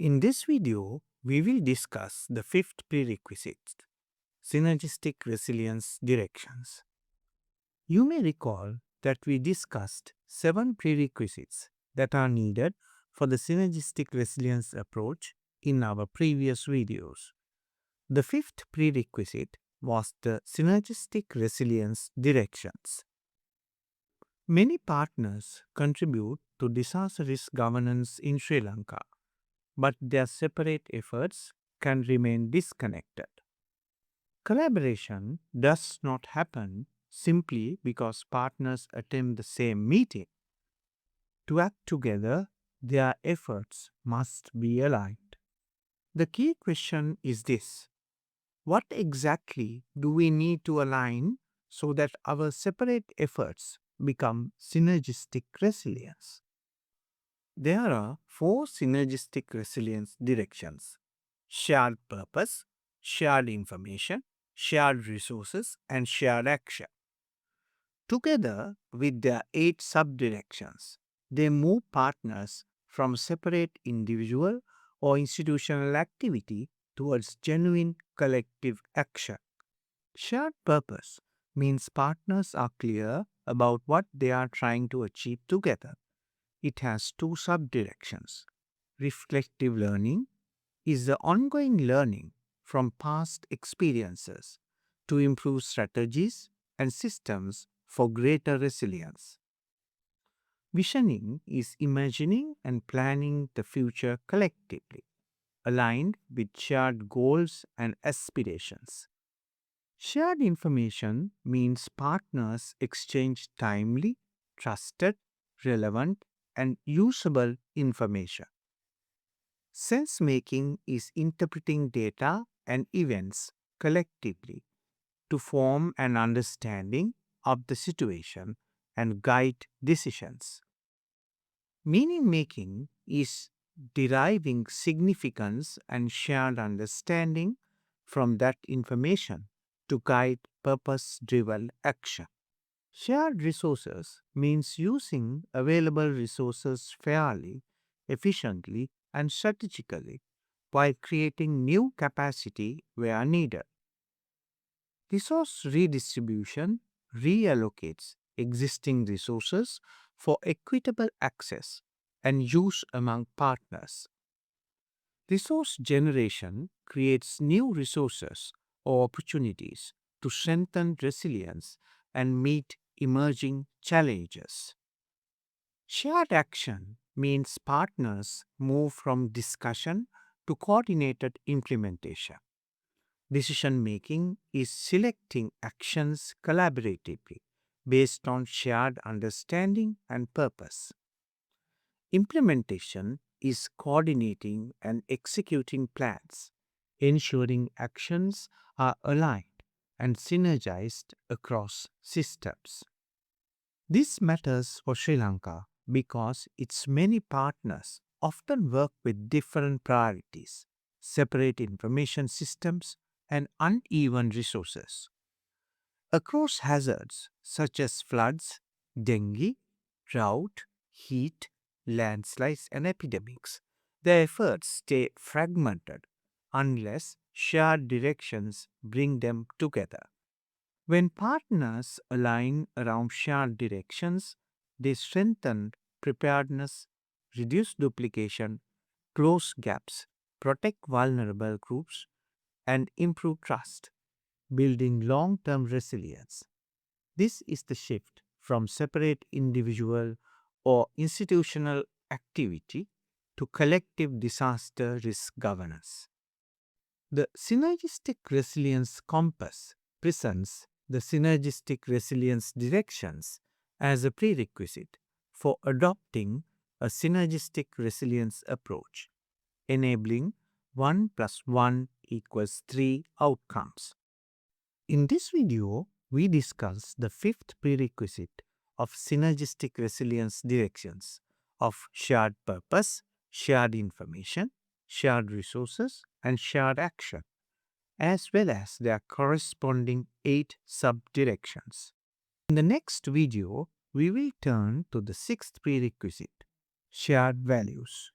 In this video, we will discuss the fifth prerequisite, Synergistic Resilience Directions. You may recall that we discussed 7 prerequisites that are needed for the Synergistic Resilience Approach in our previous videos. The fifth prerequisite was the Synergistic Resilience Directions. Many partners contribute to disaster risk governance in Sri Lanka, but their separate efforts can remain disconnected. Collaboration does not happen simply because partners attend the same meeting. To act together, their efforts must be aligned. The key question is this: what exactly do we need to align so that our separate efforts become synergistic resilience? There are 4 synergistic resilience directions: shared purpose, shared information, shared resources, and shared action. Together with their 8 subdirections, they move partners from separate individual or institutional activity towards genuine collective action. Shared purpose means partners are clear about what they are trying to achieve together. It has 2 subdirections. Reflective learning is the ongoing learning from past experiences to improve strategies and systems for greater resilience. Visioning is imagining and planning the future collectively, aligned with shared goals and aspirations. Shared information means partners exchange timely, trusted, relevant, and usable information. Sense making is interpreting data and events collectively to form an understanding of the situation and guide decisions. Meaning making is deriving significance and shared understanding from that information to guide purpose driven action. Shared resources means using available resources fairly, efficiently, and strategically while creating new capacity where needed. Resource redistribution reallocates existing resources for equitable access and use among partners. Resource generation creates new resources or opportunities to strengthen resilience and meet emerging challenges. Shared action means partners move from discussion to coordinated implementation. Decision making is selecting actions collaboratively based on shared understanding and purpose. Implementation is coordinating and executing plans, ensuring actions are aligned and synergized across systems. This matters for Sri Lanka because its many partners often work with different priorities, separate information systems, and uneven resources. Across hazards such as floods, dengue, drought, heat, landslides, and epidemics, their efforts stay fragmented unless shared directions bring them together. When partners align around shared directions, they strengthen preparedness, reduce duplication, close gaps, protect vulnerable groups, and improve trust, building long term resilience. This is the shift from separate individual or institutional activity to collective disaster risk governance. The Synergistic Resilience Compass presents the Synergistic Resilience Directions as a prerequisite for adopting a synergistic resilience approach, enabling 1 plus 1 equals 3 outcomes. In this video, we discuss the fifth prerequisite of synergistic resilience directions of shared purpose, shared information, shared resources, and shared action, as well as their corresponding 8 sub-directions. In the next video, we will turn to the sixth prerequisite, shared values.